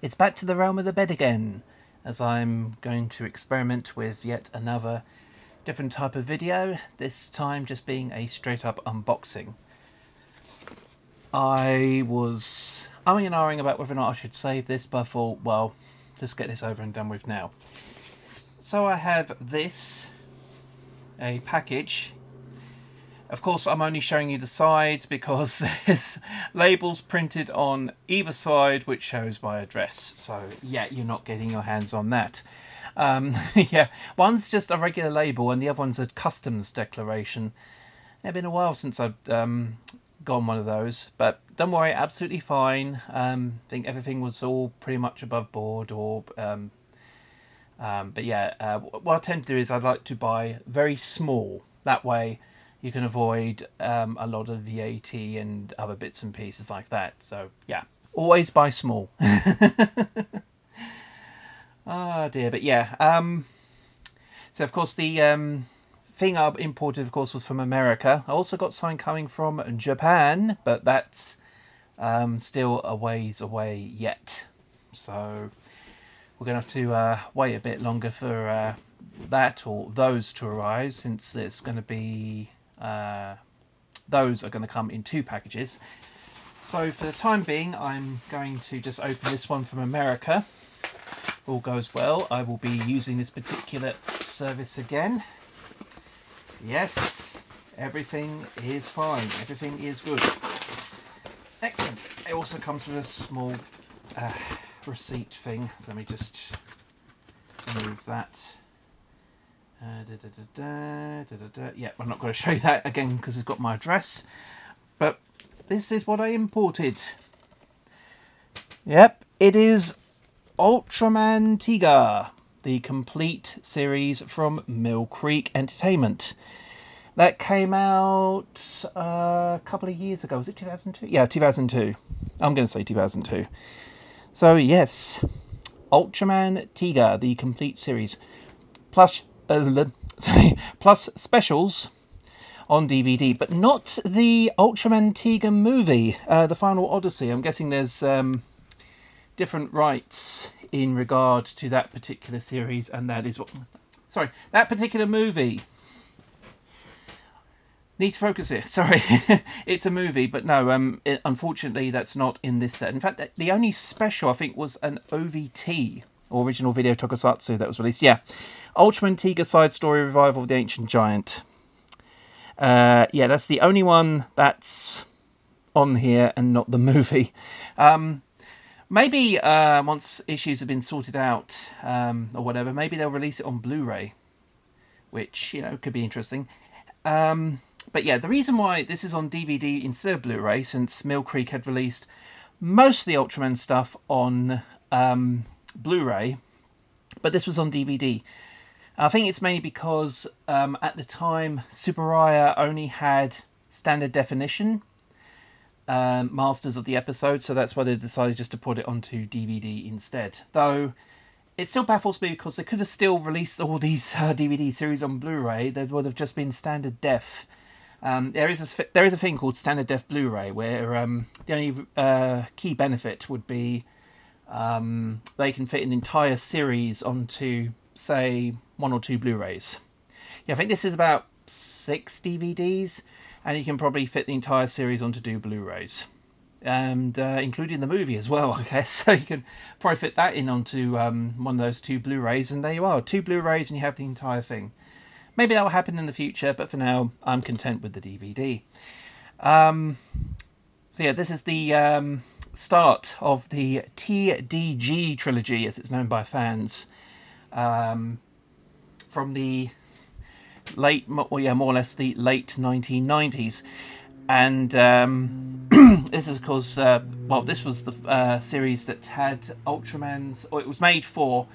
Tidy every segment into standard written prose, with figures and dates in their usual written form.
It's back to the realm of the bed again, as I'm going to experiment with yet another different type of video, this time just being a straight up unboxing. I was umming and ahhing about whether or not I should save this, but I thought, well, just get this over and done with now. So I have this, a package. Of course, I'm only showing you the sides because there's labels printed on either side which shows my address. So yeah, you're not getting your hands on that. Yeah, one's just a regular label and the other one's a customs declaration. It's been a while since I've gone one of those, but don't worry, absolutely fine. I think everything was all pretty much above board. But yeah, what I tend to do is I'd like to buy very small. That way you can avoid a lot of VAT and other bits and pieces like that. So yeah, always buy small. Oh dear, but yeah. So of course the thing I imported, of course, was from America. I also got something coming from Japan, but that's still a ways away yet. So we're going to have to wait a bit longer for that or those to arrive, since it's going to be those are going to come in 2 packages. So for the time being, I'm going to just open this one from America. If all goes well, I will be using this particular service again. Yes, everything is fine. Everything is good. Excellent. It also comes with a small receipt thing. So let me just remove that. Yeah, I'm not going to show you that again because it's got my address. But this is what I imported. Yep, it is Ultraman Tiga, the complete series from Mill Creek Entertainment. That came out a couple of years ago. Was it 2002? Yeah, 2002. I'm going to say 2002. So yes, Ultraman Tiga, the complete series, plus plus specials on DVD, but not the Ultraman Tiga movie, The Final Odyssey. I'm guessing there's different rights in regard to that particular series, and that is what... Sorry, that particular movie. Need to focus here. Sorry, it's a movie, but no, unfortunately that's not in this set. In fact, the only special I think was an OVT, or original video tokusatsu, that was released. Yeah, Ultraman Tiga Side Story Revival of the Ancient Giant. Yeah, that's the only one that's on here and not the movie. Maybe once issues have been sorted out or whatever, maybe they'll release it on Blu-ray, which, you know, could be interesting. But yeah, the reason why this is on DVD instead of Blu-ray, since Mill Creek had released most of the Ultraman stuff on Blu-ray, but this was on DVD. I think it's mainly because at the time Subaraya only had standard definition masters of the episode, so that's why they decided just to put it onto DVD instead. Though it still baffles me because they could have still released all these DVD series on Blu-ray. They would have just been standard def. There is a thing called standard def Blu-ray where the only key benefit would be they can fit an entire series onto, say, 1 or 2 Blu-rays. Yeah, I think this is about 6 DVDs, and you can probably fit the entire series onto 2 Blu-rays, and including the movie as well, I guess. So you can probably fit that in onto one of those 2 Blu-rays, and there you are, 2 Blu-rays, and you have the entire thing. Maybe that will happen in the future, but for now, I'm content with the DVD. So yeah, this is the start of the TDG trilogy, as it's known by fans, from the late, well, yeah, more or less the late 1990s. And this is, of course, well, this was the series that had Ultraman's, or it was made for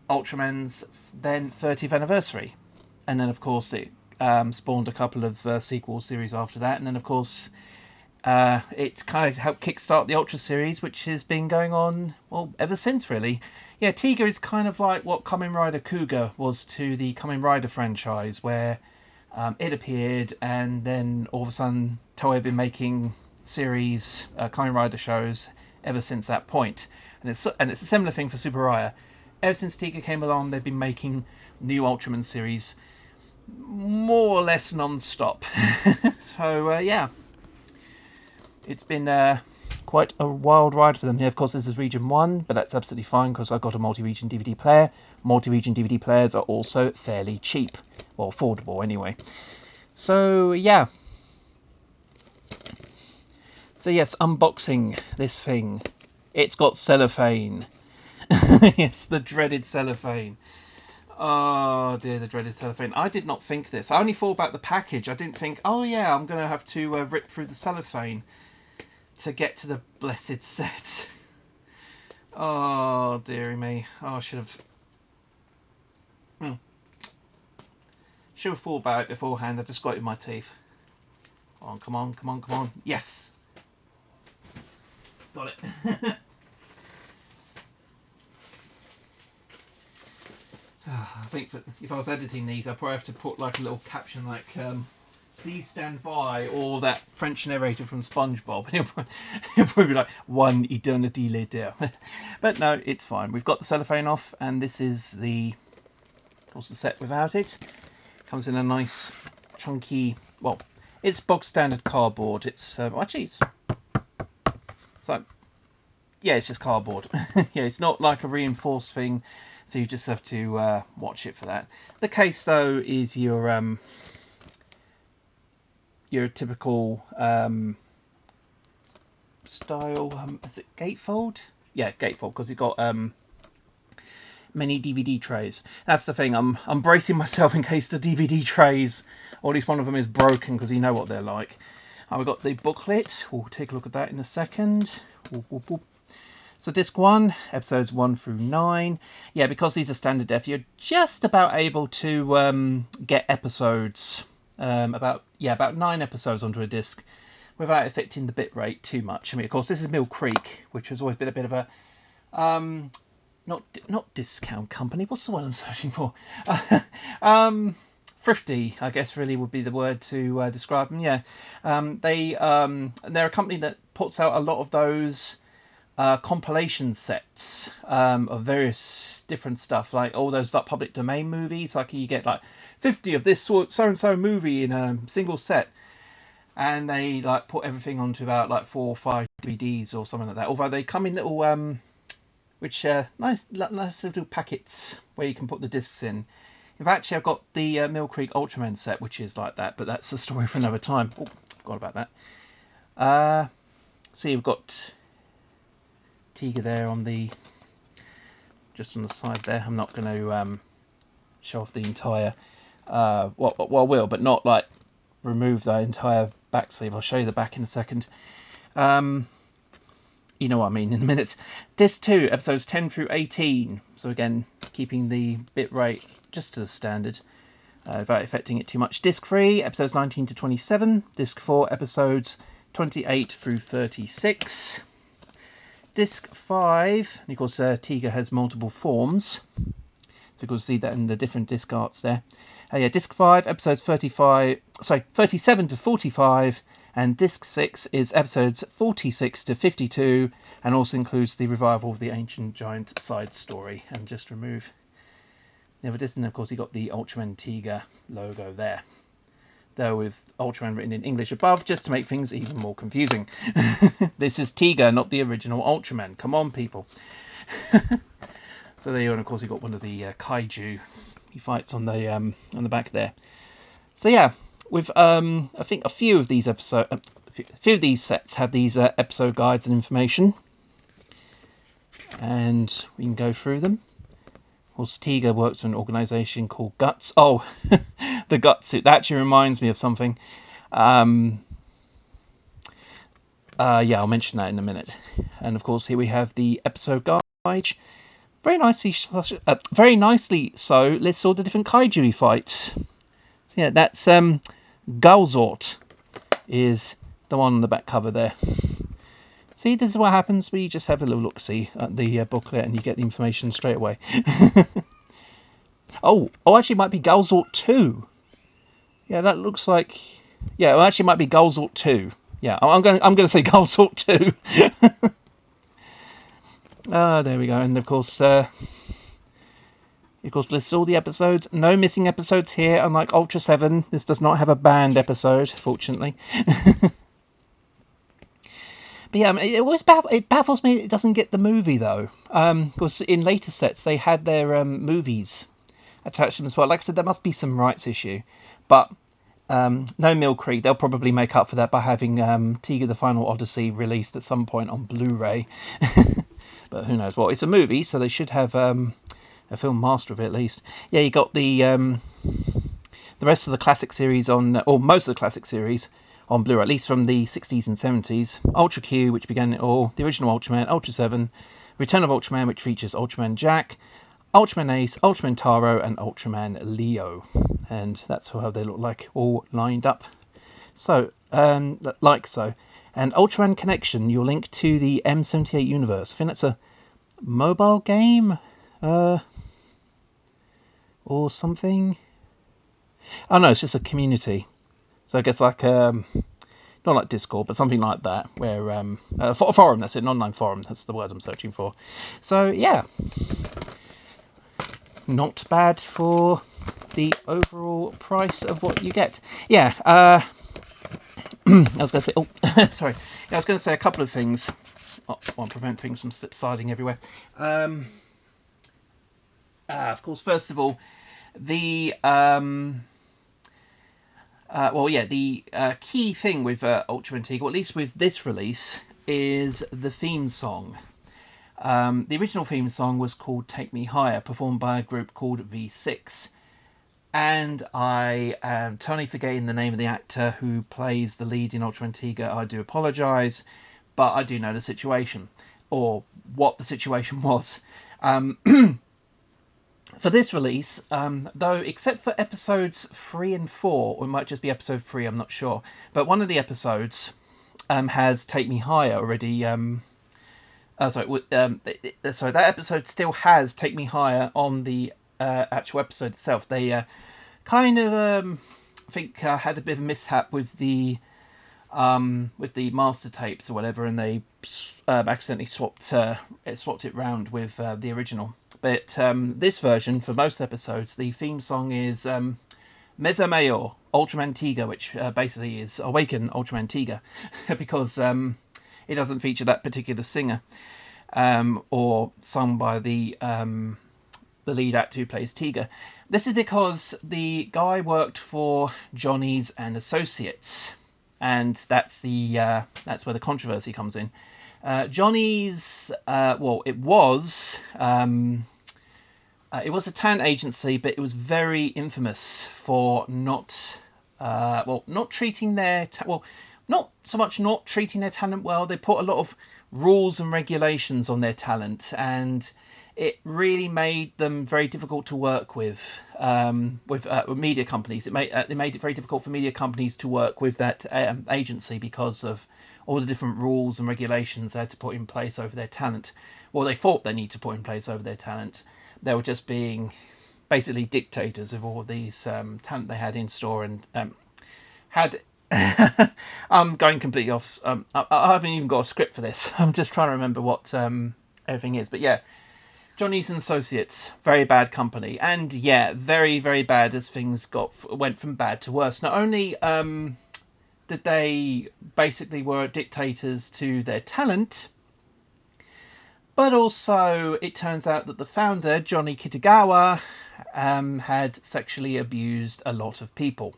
Ultraman's then 30th anniversary. And then, of course, it spawned a couple of sequel series after that. And then, of course, it kind of helped kickstart the Ultra series, which has been going on, well, ever since, really. Yeah, Tiga is kind of like what Kamen Rider Kuga was to the Kamen Rider franchise, where it appeared, and then all of a sudden Toei have been making series, Kamen Rider shows ever since that point. And it's a similar thing for Subaraya. Ever since Tiga came along, they've been making new Ultraman series more or less non-stop. So yeah, it's been quite a wild ride for them. Yeah, of course, this is Region 1, but that's absolutely fine because I've got a multi-region DVD player. Multi-region DVD players are also fairly cheap, or affordable anyway. So yeah. So yes, unboxing this thing. It's got cellophane. Yes, the dreaded cellophane. Oh dear, the dreaded cellophane. I did not think this. I only thought about the package. I didn't think, oh yeah, I'm going to have to rip through the cellophane to get to the blessed set. Oh dearie me. Oh, I should have... Should have thought about it beforehand. I just got it in my teeth. Oh, come on, come on, come on. Yes! Got it. I think that if I was editing these, I'd probably have to put like a little caption like, please stand by, or that French narrator from SpongeBob. It'll probably be like, one eternity later. But no, it's fine. We've got the cellophane off, and this is the, of course, the set without it. Comes in a nice, chunky, well, it's bog standard cardboard. It's, actually, it's like, yeah, it's just cardboard. Yeah, it's not like a reinforced thing. So you just have to watch it for that. The case, though, is your typical style. Is it gatefold? Yeah, gatefold, because you've got many DVD trays. That's the thing. I'm bracing myself in case the DVD trays, or at least one of them, is broken, because you know what they're like. We've got the booklet. We'll take a look at that in a second. Whoop, whoop, whoop. So disc 1, episodes 1 through 9. Yeah, because these are standard def, you're just about able to get episodes, about 9 episodes onto a disc, without affecting the bitrate too much. I mean, of course, this is Mill Creek, which has always been a bit of a not discount company. What's the word I'm searching for? Thrifty, I guess, really would be the word to describe them. Yeah, they're a company that puts out a lot of those compilation sets of various different stuff, like all those like public domain movies. Like you get like 50 of this so and so movie in a single set, and they like put everything onto about like 4 or 5 DVDs or something like that. Although they come in little nice little packets where you can put the discs in. In fact, actually, I've got the Mill Creek Ultraman set, which is like that, but that's a story for another time. Oh, forgot about that. So you've got Tiga there on the, just on the side there. I'm not going to show off the entire, well, I will, but not like remove the entire back sleeve. I'll show you the back in a second. You know what I mean in a minute. Disc 2, episodes 10 through 18. So again, keeping the bit rate just to the standard, without affecting it too much. Disc 3, episodes 19 to 27. Disc 4, episodes 28 through 36. Disc 5, and of course Tiga has multiple forms, so you can see that in the different disc arts there. Yeah, Disc 5, episodes 37 to 45, and Disc 6 is episodes 46 to 52, and also includes the revival of the Ancient Giant side story. And just remove the other disc, and of course you got the Ultraman Tiga logo there. Though with Ultraman written in English above, just to make things even more confusing. This is Tiga, not the original Ultraman. Come on, people. So there you go, and of course you've got one of the kaiju he fights on the back there. So yeah, with I think a few of these sets have these episode guides and information, and we can go through them. Of course, Tiga works for an organisation called Guts. Oh, the Guts suit. That actually reminds me of something. Yeah, I'll mention that in a minute. And of course, here we have the episode guide. Very nicely so, lists all the different kaiju he fights. So yeah, that's Galzort is the one on the back cover there. See, this is what happens when you just have a little look-see at the booklet and you get the information straight away. oh, actually it might be Galzort 2. Yeah, that looks like... Yeah, well, actually it might be Galzort 2. Yeah, I'm going to say Galzort 2. There we go. And of course, lists all the episodes. No missing episodes here. Unlike Ultra 7, this does not have a banned episode, fortunately. But yeah, it always it baffles me it doesn't get the movie, though. Because in later sets, they had their movies attached to them as well. Like I said, there must be some rights issue. But no Mill Creek, they'll probably make up for that by having Tiga the Final Odyssey released at some point on Blu-ray. But who knows what. It's a movie, so they should have a film master of it at least. Yeah, you got the rest of the classic series on, or most of the classic series on Blu-ray, at least from the 60s and 70s. Ultra Q, which began it all, the original Ultraman, Ultra 7, Return of Ultraman, which features Ultraman Jack, Ultraman Ace, Ultraman Taro, and Ultraman Leo. And that's how they look like, all lined up. So, like so. And Ultraman Connection, you'll link to the M78 universe. I think that's a mobile game? Or something? Oh no, it's just a community. So I guess like, not like Discord, but something like that, where, a forum, that's it, an online forum, that's the word I'm searching for. So, yeah. Not bad for the overall price of what you get. Yeah, I was going to say, oh, sorry. Yeah, I was going to say a couple of things. I'll prevent things from sliding everywhere. Of course, first of all, the key thing with Ultraman Tiga, or at least with this release, is the theme song. The original theme song was called Take Me Higher, performed by a group called V6. And I am totally forgetting the name of the actor who plays the lead in Ultraman Tiga. I do apologise, but I do know the situation, or what the situation was. For this release, though, except for episodes 3 and 4, or it might just be episode 3, I'm not sure, but one of the episodes has Take Me Higher already. That episode still has Take Me Higher on the actual episode itself. They kind of, I think, had a bit of a mishap with the master tapes or whatever, and they accidentally swapped it round with the original. But this version, for most episodes, the theme song is Mesameo Ultraman Tiga, which basically is Awaken Ultraman Tiga, because it doesn't feature that particular singer, or sung by the lead actor who plays Tiga. This is because the guy worked for Johnny's and Associates, and that's where the controversy comes in. Johnny's, it was a talent agency, but it was very infamous for not treating their not so much not treating their talent well. They put a lot of rules and regulations on their talent, and it really made them very difficult to work with media companies. It made it very difficult for media companies to work with that agency because of all the different rules and regulations they had to put in place over their talent. Well, they thought they need to put in place over their talent. They were just being basically dictators of all these talent they had in store, and had. I'm going completely off. I haven't even got a script for this. I'm just trying to remember what everything is. But yeah, Johnny's and Associates, very bad company, and yeah, very, very bad as things went from bad to worse. Not only that they basically were dictators to their talent, but also it turns out that the founder, Johnny Kitagawa, had sexually abused a lot of people.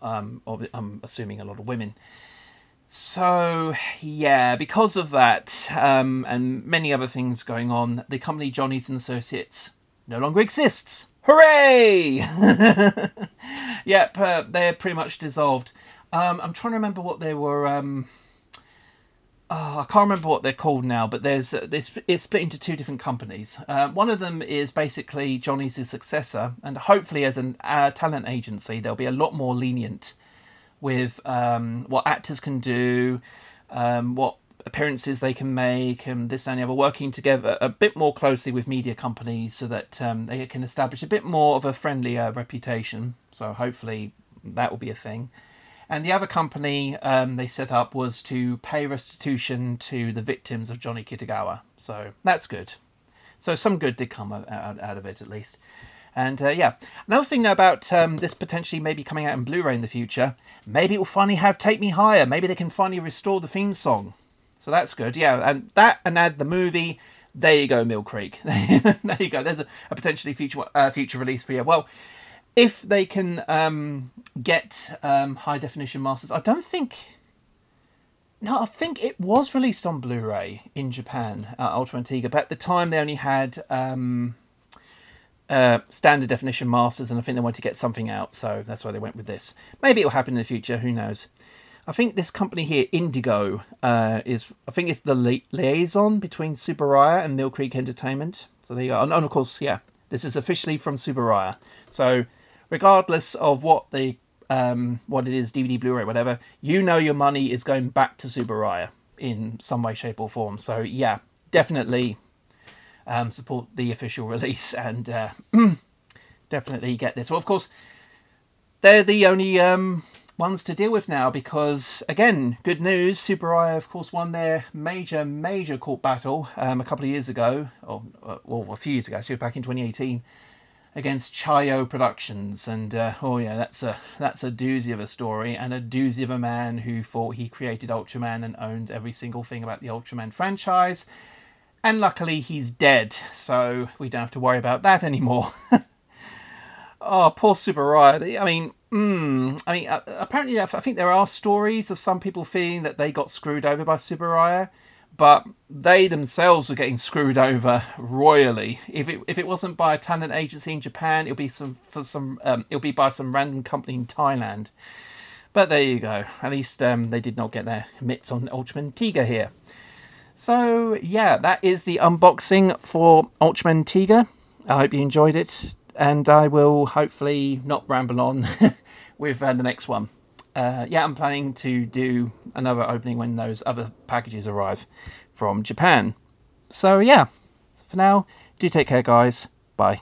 I'm assuming a lot of women. So, yeah, because of that, and many other things going on, the company Johnny's and Associates no longer exists. Hooray! Yep, they're pretty much dissolved. I'm trying to remember what they were... I can't remember what they're called now, but it's split into two different companies. One of them is basically Johnny's successor, and hopefully as a talent agency, they'll be a lot more lenient with what actors can do, what appearances they can make, and this and the other, working together a bit more closely with media companies so that they can establish a bit more of a friendlier reputation. So hopefully that will be a thing. And the other company they set up was to pay restitution to the victims of Johnny Kitagawa. So that's good. So some good did come out of it, at least. And yeah, another thing about this potentially maybe coming out in Blu-ray in the future, maybe it will finally have Take Me Higher. Maybe they can finally restore the theme song. So that's good, yeah. And that, and add the movie. There you go, Mill Creek. There you go. There's a potentially future release for you. Well, if they can get high definition masters, I don't think. No, I think it was released on Blu-ray in Japan, Ultraman Tiga, but at the time they only had standard definition masters, and I think they wanted to get something out, so that's why they went with this. Maybe it'll happen in the future, who knows. I think this company here, Indigo, I think it's the liaison between Subaraya and Mill Creek Entertainment. So there you go. And of course, yeah, this is officially from Subaraya. So regardless of what it is, DVD, Blu-ray, whatever, you know your money is going back to Subaraya in some way, shape or form. So yeah, definitely support the official release and definitely get this. Well, of course, they're the only ones to deal with now because, again, good news, Subaraya, of course, won their major court battle a couple of years ago, or a few years ago, actually, back in 2018, against Chayo Productions. And oh yeah, that's a doozy of a story, and a doozy of a man who thought he created Ultraman and owned every single thing about the Ultraman franchise. And luckily he's dead, so we don't have to worry about that anymore. Oh, poor Subaraya. I mean, apparently I think there are stories of some people feeling that they got screwed over by Subaraya, but they themselves were getting screwed over royally. If it wasn't by a talent agency in Japan, it'll be by some random company in Thailand. But there you go. At least they did not get their mitts on Ultraman Tiga here. So yeah, that is the unboxing for Ultraman Tiga. I hope you enjoyed it, and I will hopefully not ramble on with the next one. Yeah, I'm planning to do another opening when those other packages arrive from Japan. So yeah, for now, do take care, guys. Bye.